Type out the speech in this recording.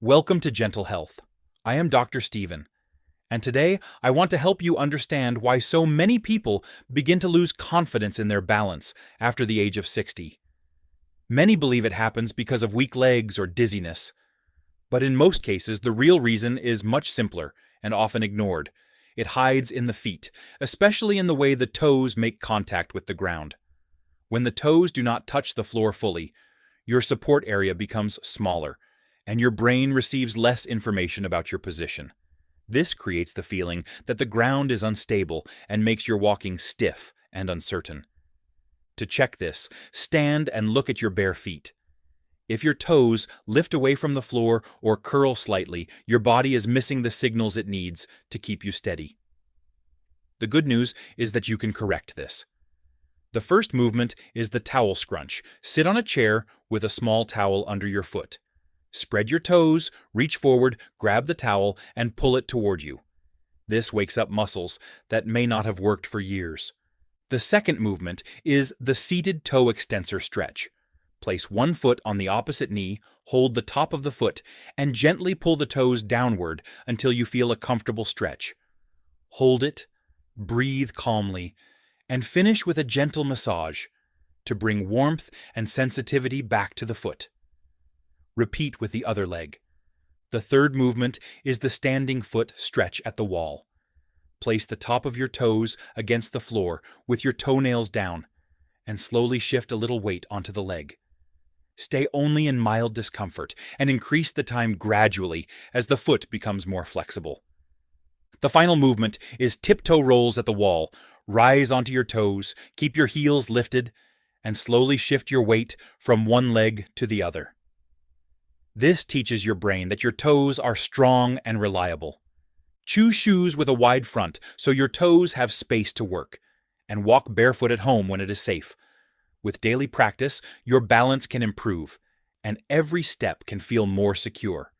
Welcome to Gentle Health. I am Dr. Stephen, and today I want to help you understand why so many people begin to lose confidence in their balance after the age of 60. Many believe it happens because of weak legs or dizziness, but in most cases the real reason is much simpler and often ignored. It hides in the feet, especially in the way the toes make contact with the ground. When the toes do not touch the floor fully, your support area becomes smaller, and your brain receives less information about your position. This creates the feeling that the ground is unstable and makes your walking stiff and uncertain. To check this, stand and look at your bare feet. If your toes lift away from the floor or curl slightly, your body is missing the signals it needs to keep you steady. The good news is that you can correct this. The first movement is the towel scrunch. Sit on a chair with a small towel under your foot. Spread your toes, reach forward, grab the towel, and pull it toward you. This wakes up muscles that may not have worked for years. The second movement is the seated toe extensor stretch. Place one foot on the opposite knee, hold the top of the foot, and gently pull the toes downward until you feel a comfortable stretch. Hold it, breathe calmly, and finish with a gentle massage to bring warmth and sensitivity back to the foot. Repeat with the other leg. The third movement is the standing foot stretch at the wall. Place the top of your toes against the floor with your toenails down, and slowly shift a little weight onto the leg. Stay only in mild discomfort and increase the time gradually as the foot becomes more flexible. The final movement is tiptoe rolls at the wall. Rise onto your toes, keep your heels lifted, and slowly shift your weight from one leg to the other. This teaches your brain that your toes are strong and reliable. Choose shoes with a wide front so your toes have space to work, and walk barefoot at home when it is safe. With daily practice, your balance can improve, and every step can feel more secure.